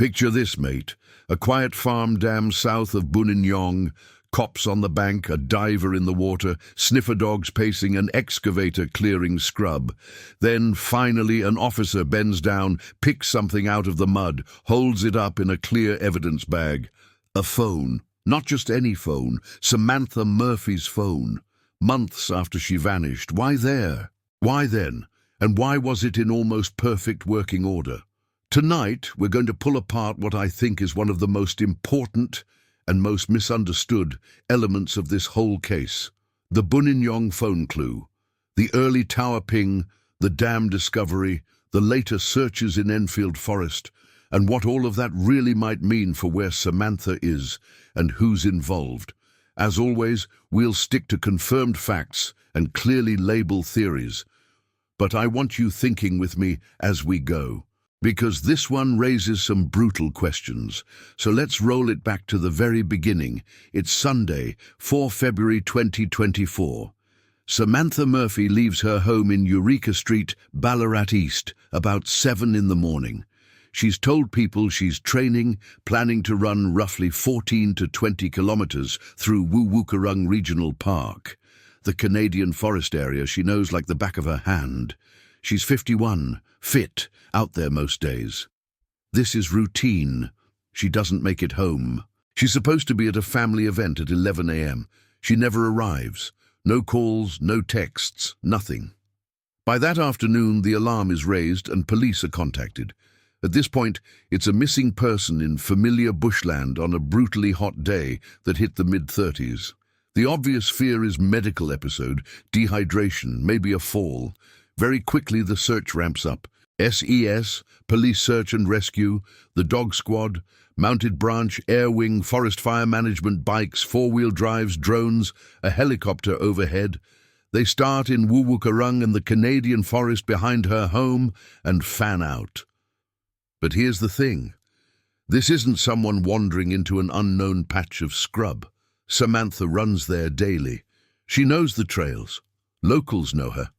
Picture this, mate. A quiet farm dam south of Buninyong, cops on the bank, a diver in the water, sniffer dogs pacing, an excavator clearing scrub. Then, finally, an officer bends down, picks something out of the mud, holds it up in a clear evidence bag. A phone. Not just any phone, Samantha Murphy's phone. Months after she vanished. Why there? Why then? And why was it in almost perfect working order? Tonight, we're going to pull apart what I think is one of the most important and most misunderstood elements of this whole case. The Buninyong phone clue, the early tower ping, the dam discovery, the later searches in Enfield Forest, and what all of that really might mean for where Samantha is and who's involved. As always, we'll stick to confirmed facts and clearly label theories. But I want you thinking with me as we go, because this one raises some brutal questions. So let's roll it back to the very beginning. It's Sunday, 4 February 2024. Samantha Murphy leaves her home in Eureka Street, Ballarat East, about 7 in the morning. She's told people she's training, planning to run roughly 14 to 20 kilometers through Wuwukarung Regional Park, the Canadian forest area she knows like the back of her hand. She's 51, fit, out there most days. This is routine. She doesn't make it home. She's supposed to be at a family event at 11 a.m. She never arrives. No calls, no texts, nothing. By that afternoon, the alarm is raised and police are contacted. At this point, it's a missing person in familiar bushland on a brutally hot day that hit the mid-30s. The obvious fear is medical episode, dehydration, maybe a fall. Very quickly, the search ramps up. SES, Police Search and Rescue, the Dog Squad, Mounted Branch, Air Wing, Forest Fire Management, bikes, four-wheel drives, drones, a helicopter overhead. They start in Wuwukarung and the Canadian forest behind her home and fan out. But here's the thing. This isn't someone wandering into an unknown patch of scrub. Samantha runs there daily. She knows the trails. Locals know her.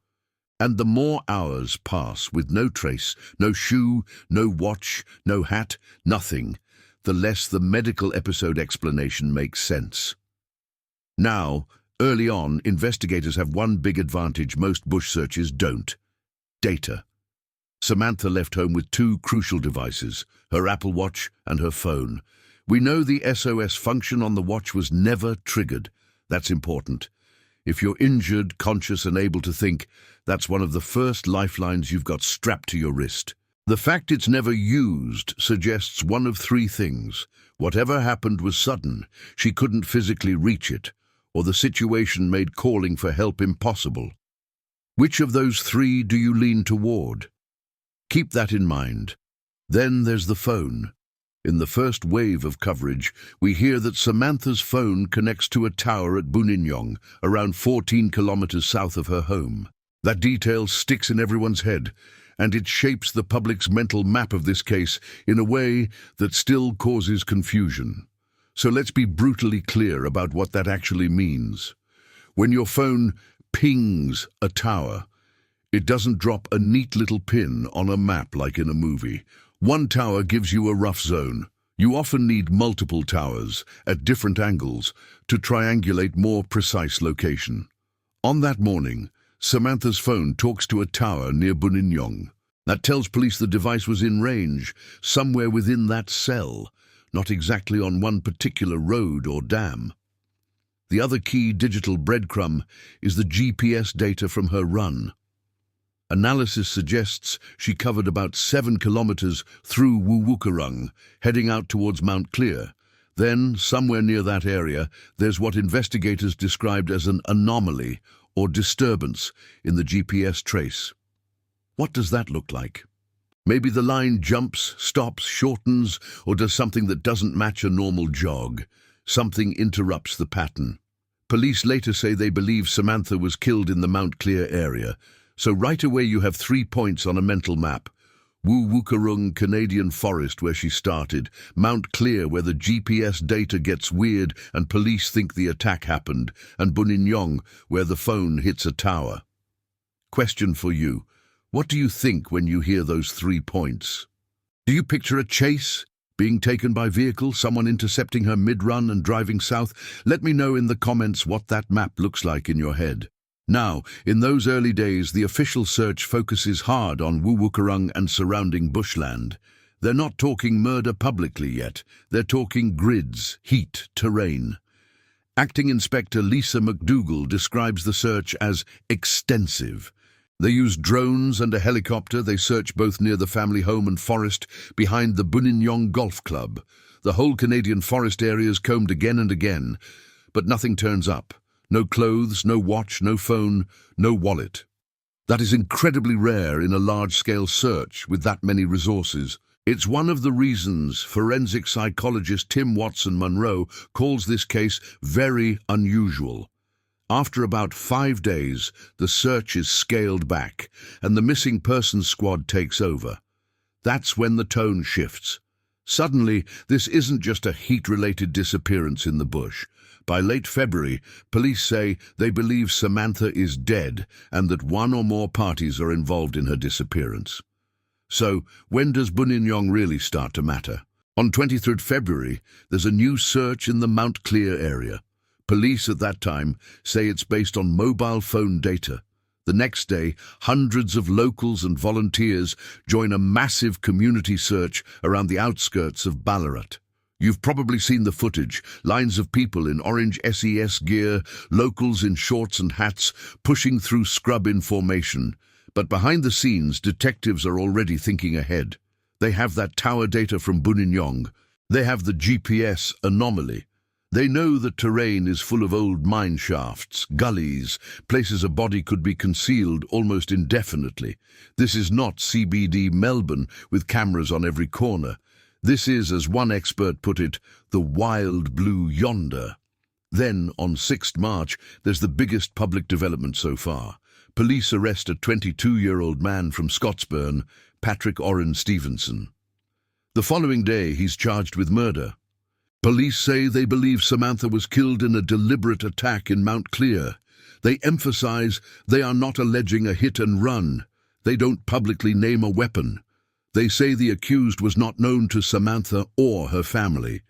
And the more hours pass with no trace, no shoe, no watch, no hat, nothing, the less the medical episode explanation makes sense. Now, early on, investigators have one big advantage most bush searches don't: data. Samantha left home with two crucial devices, her Apple Watch and her phone. We know the SOS function on the watch was never triggered. That's important. If you're injured, conscious and able to think, that's one of the first lifelines you've got strapped to your wrist. The fact it's never used suggests one of three things. Whatever happened was sudden, she couldn't physically reach it, or the situation made calling for help impossible. Which of those three do you lean toward? Keep that in mind. Then there's the phone. In the first wave of coverage, we hear that Samantha's phone connects to a tower at Buninyong, around 14 kilometers south of her home. That detail sticks in everyone's head, and it shapes the public's mental map of this case in a way that still causes confusion. So let's be brutally clear about what that actually means. When your phone pings a tower, it doesn't drop a neat little pin on a map like in a movie. One tower gives you a rough zone. You often need multiple towers at different angles to triangulate more precise location. On that morning, Samantha's phone talks to a tower near Buninyong. That tells police the device was in range, somewhere within that cell, not exactly on one particular road or dam. The other key digital breadcrumb is the GPS data from her run. Analysis suggests she covered about 7 kilometers through Wuwukarung, heading out towards Mount Clear. Then, somewhere near that area, there's what investigators described as an anomaly or disturbance in the GPS trace. What does that look like? Maybe the line jumps, stops, shortens, or does something that doesn't match a normal jog. Something interrupts the pattern. Police later say they believe Samantha was killed in the Mount Clear area. So right away you have 3 points on a mental map. Wuwukarung Canadian Forest where she started, Mount Clear where the GPS data gets weird and police think the attack happened, and Buninyong where the phone hits a tower. Question for you. What do you think when you hear those 3 points? Do you picture a chase? Being taken by vehicle, someone intercepting her mid-run and driving south? Let me know in the comments what that map looks like in your head. Now, in those early days, the official search focuses hard on Wuwukurung and surrounding bushland. They're not talking murder publicly yet. They're talking grids, heat, terrain. Acting Inspector Lisa McDougall describes the search as extensive. They use drones and a helicopter. They search both near the family home and forest behind the Buninyong Golf Club. The whole Canadian forest area is combed again and again, but nothing turns up. No clothes, no watch, no phone, no wallet. That is incredibly rare in a large-scale search with that many resources. It's one of the reasons forensic psychologist Tim Watson-Munro calls this case very unusual. After about 5 days, the search is scaled back, and the missing persons squad takes over. That's when the tone shifts. Suddenly, this isn't just a heat-related disappearance in the bush. By late February, police say they believe Samantha is dead and that one or more parties are involved in her disappearance. So, when does Buninyong really start to matter? On 23rd February, there's a new search in the Mount Clear area. Police at that time say it's based on mobile phone data. The next day, hundreds of locals and volunteers join a massive community search around the outskirts of Ballarat. You've probably seen the footage, lines of people in orange SES gear, locals in shorts and hats, pushing through scrub in formation. But behind the scenes, detectives are already thinking ahead. They have that tower data from Buninyong. They have the GPS anomaly. They know the terrain is full of old mine shafts, gullies, places a body could be concealed almost indefinitely. This is not CBD Melbourne with cameras on every corner. This is, as one expert put it, the wild blue yonder. Then, on 6th March, there's the biggest public development so far. Police arrest a 22-year-old man from Scottsburn, Patrick Orrin Stevenson. The following day, he's charged with murder. Police say they believe Samantha was killed in a deliberate attack in Mount Clear. They emphasize they are not alleging a hit and run. They don't publicly name a weapon. They say the accused was not known to Samantha or her family.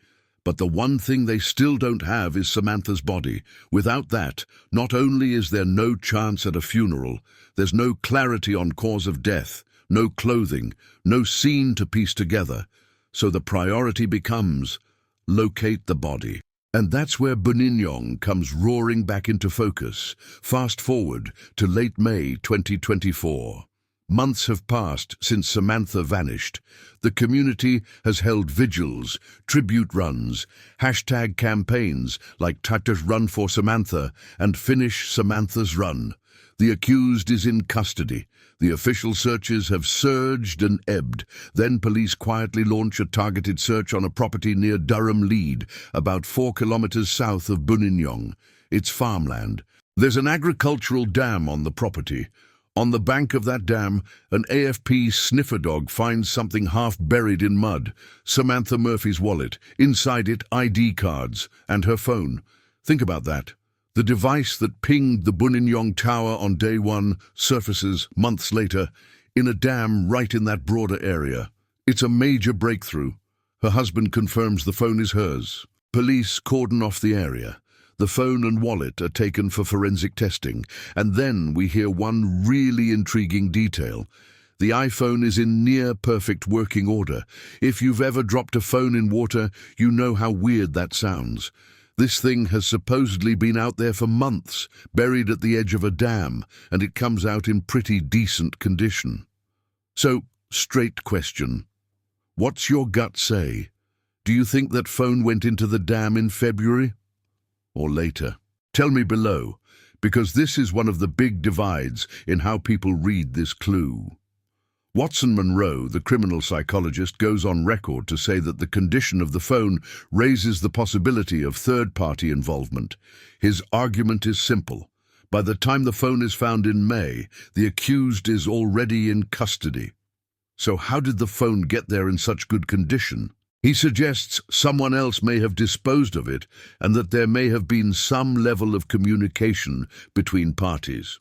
But the one thing they still don't have is Samantha's body. Without that, not only is there no chance at a funeral, there's no clarity on cause of death, no clothing, no scene to piece together. So the priority becomes locate the body. And that's where Buninyong comes roaring back into focus. Fast forward to late May 2024. Months have passed since Samantha vanished. The community has held vigils, tribute runs, hashtag campaigns like Tata's Run for Samantha and Finish Samantha's Run. The accused is in custody. The official searches have surged and ebbed. Then police quietly launch a targeted search on a property near Durham Lead, about 4 kilometers south of Buninyong. It's farmland. There's an agricultural dam on the property. On the bank of that dam, an AFP sniffer dog finds something half buried in mud. Samantha Murphy's wallet. Inside it, ID cards and her phone. Think about that. The device that pinged the Buninyong Tower on day 1 surfaces months later in a dam right in that broader area. It's a major breakthrough. Her husband confirms the phone is hers. Police cordon off the area. The phone and wallet are taken for forensic testing. And then we hear one really intriguing detail. The iPhone is in near-perfect working order. If you've ever dropped a phone in water, you know how weird that sounds. This thing has supposedly been out there for months, buried at the edge of a dam, and it comes out in pretty decent condition. So, straight question. What's your gut say? Do you think that phone went into the dam in February? Or later? Tell me below, because this is one of the big divides in how people read this clue. Watson-Munro, the criminal psychologist, goes on record to say that the condition of the phone raises the possibility of third-party involvement. His argument is simple. By the time the phone is found in May, the accused is already in custody. So how did the phone get there in such good condition? He suggests someone else may have disposed of it and that there may have been some level of communication between parties.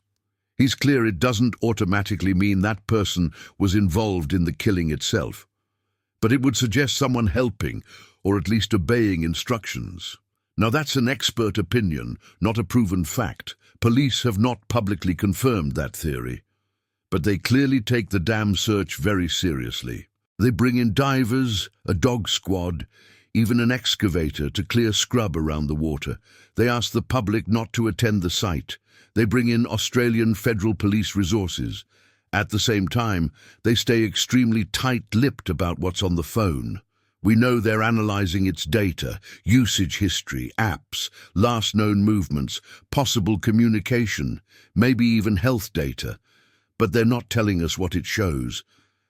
He's clear it doesn't automatically mean that person was involved in the killing itself. but it would suggest someone helping, or at least obeying instructions. Now that's an expert opinion, not a proven fact. Police have not publicly confirmed that theory. But they clearly take the dam search very seriously. They bring in divers, a dog squad, even an excavator to clear scrub around the water. They ask the public not to attend the site. They bring in Australian Federal Police resources. At the same time, they stay extremely tight-lipped about what's on the phone. We know they're analysing its data, usage history, apps, last known movements, possible communication, maybe even health data. But they're not telling us what it shows.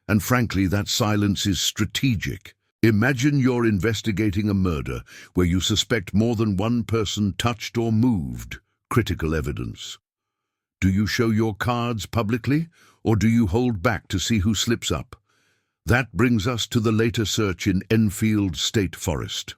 And frankly, that silence is strategic. Imagine you're investigating a murder where you suspect more than one person touched or moved. Critical evidence. Do you show your cards publicly, or do you hold back to see who slips up? That brings us to the later search in Enfield State Forest.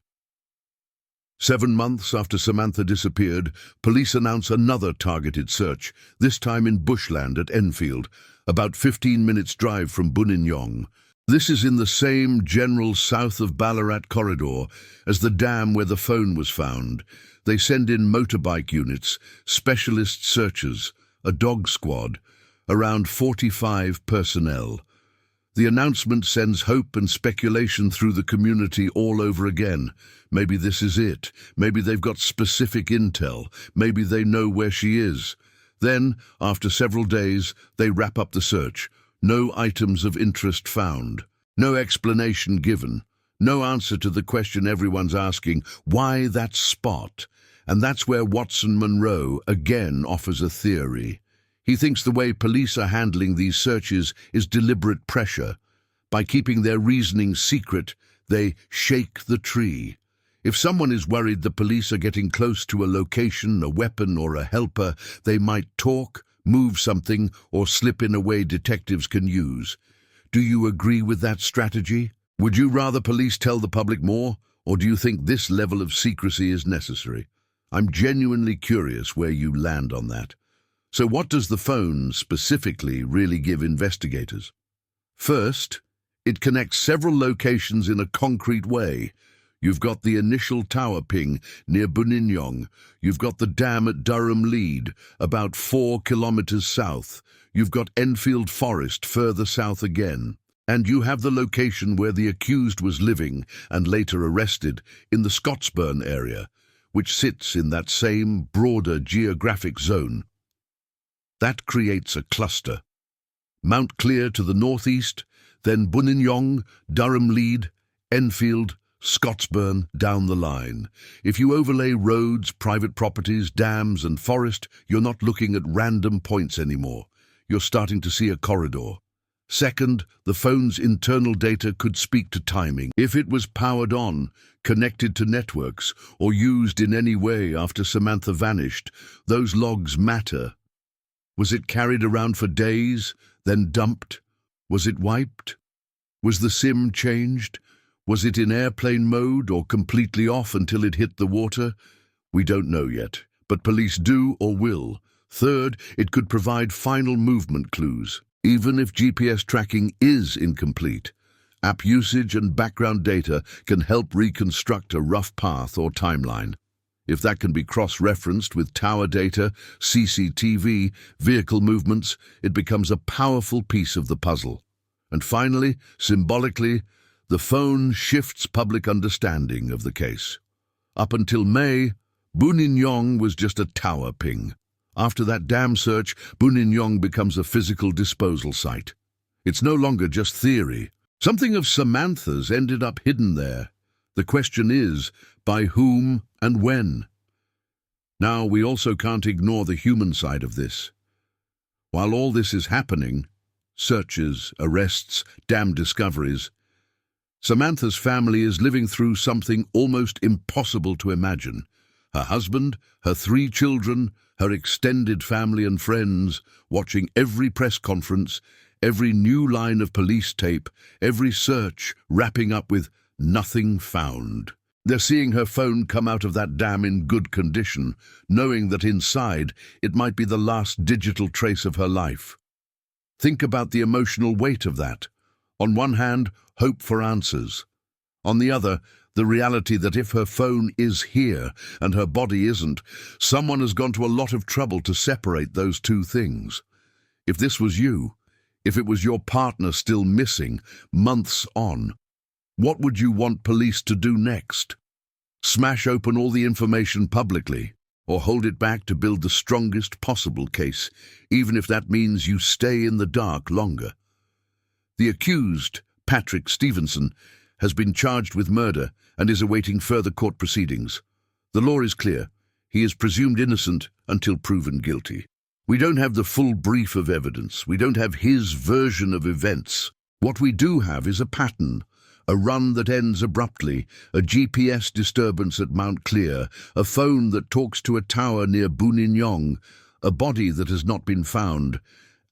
7 months after Samantha disappeared, police announce another targeted search, this time in bushland at Enfield, about 15 minutes' drive from Buninyong. This is in the same general south of Ballarat corridor as the dam where the phone was found. They send in motorbike units, specialist searchers, a dog squad, around 45 personnel. The announcement sends hope and speculation through the community all over again. Maybe this is it. Maybe they've got specific intel. Maybe they know where she is. Then, after several days, they wrap up the search. No items of interest found. No explanation given. No answer to the question everyone's asking, why that spot? And that's where Watson Munro again offers a theory. He thinks the way police are handling these searches is deliberate pressure. By keeping their reasoning secret, they shake the tree. If someone is worried the police are getting close to a location, a weapon, or a helper, they might talk, move something, or slip in a way detectives can use. Do you agree with that strategy? Would you rather police tell the public more, or do you think this level of secrecy is necessary? I'm genuinely curious where you land on that. So what does the phone specifically really give investigators? First, it connects several locations in a concrete way. You've got the initial tower ping near Buninyong. You've got the dam at Durham Lead, about 4 kilometers south. You've got Enfield Forest further south again. And you have the location where the accused was living and later arrested in the Scotsburn area, which sits in that same broader geographic zone. That creates a cluster. Mount Clear to the northeast, then Buninyong, Durham Lead, Enfield, Scotsburn down the line. If you overlay roads, private properties, dams and forest, you're not looking at random points anymore. You're starting to see a corridor. Second, the phone's internal data could speak to timing. If it was powered on, connected to networks, or used in any way after Samantha vanished, those logs matter. Was it carried around for days, then dumped? Was it wiped? Was the SIM changed? Was it in airplane mode or completely off until it hit the water? We don't know yet, but police do or will. Third, it could provide final movement clues. Even if GPS tracking is incomplete, app usage and background data can help reconstruct a rough path or timeline. If that can be cross-referenced with tower data, CCTV, vehicle movements, it becomes a powerful piece of the puzzle. And finally, symbolically, the phone shifts public understanding of the case. Up until May, Buninyong was just a tower ping. After that dam search, Buninyong becomes a physical disposal site. It's no longer just theory. Something of Samantha's ended up hidden there. The question is, by whom and when? Now, we also can't ignore the human side of this. While all this is happening, searches, arrests, dam discoveries, Samantha's family is living through something almost impossible to imagine. Her husband, her 3 children, her extended family and friends, watching every press conference, every new line of police tape, every search wrapping up with nothing found. They're seeing her phone come out of that dam in good condition, knowing that inside it might be the last digital trace of her life. Think about the emotional weight of that. On one hand, hope for answers. On the other, the reality that if her phone is here and her body isn't, someone has gone to a lot of trouble to separate those two things. If this was you, if it was your partner still missing, months on, what would you want police to do next? Smash open all the information publicly, or hold it back to build the strongest possible case, even if that means you stay in the dark longer? The accused, Patrick Stevenson, has been charged with murder and is awaiting further court proceedings. The law is clear. He is presumed innocent until proven guilty. We don't have the full brief of evidence. We don't have his version of events. What we do have is a pattern, a run that ends abruptly, a GPS disturbance at Mount Clear, a phone that talks to a tower near Buninyong, a body that has not been found,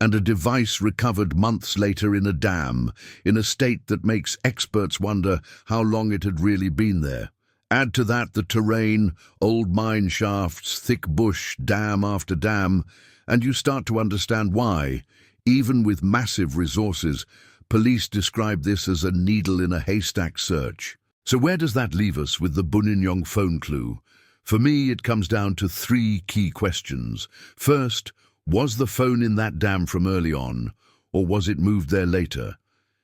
and a device recovered months later in a dam, in a state that makes experts wonder how long it had really been there. Add to that the terrain, old mine shafts, thick bush, dam after dam, and you start to understand why, even with massive resources, police describe this as a needle in a haystack search. So where does that leave us with the Buninyong phone clue? For me, it comes down to three key questions. First, was the phone in that dam from early on, or was it moved there later?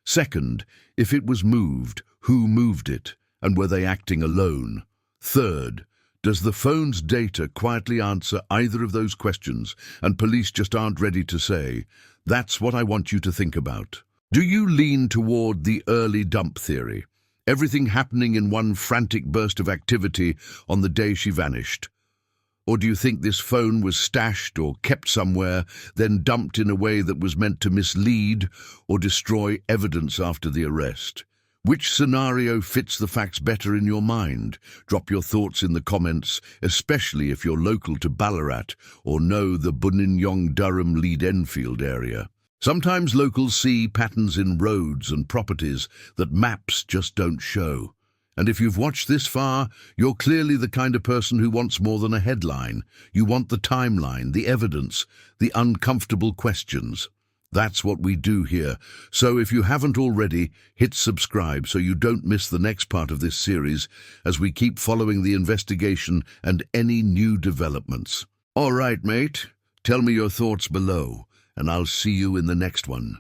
Second, if it was moved, who moved it, and were they acting alone? Third, does the phone's data quietly answer either of those questions, and police just aren't ready to say? That's what I want you to think about. Do you lean toward the early dump theory? Everything happening in one frantic burst of activity on the day she vanished? Or do you think this phone was stashed or kept somewhere, then dumped in a way that was meant to mislead or destroy evidence after the arrest? Which scenario fits the facts better in your mind? Drop your thoughts in the comments, especially if you're local to Ballarat or know the Buninyong, Durham, Lead Enfield area. Sometimes locals see patterns in roads and properties that maps just don't show. And if you've watched this far, you're clearly the kind of person who wants more than a headline. You want the timeline, the evidence, the uncomfortable questions. That's what we do here. So if you haven't already, hit subscribe so you don't miss the next part of this series as we keep following the investigation and any new developments. All right, mate, tell me your thoughts below, and I'll see you in the next one.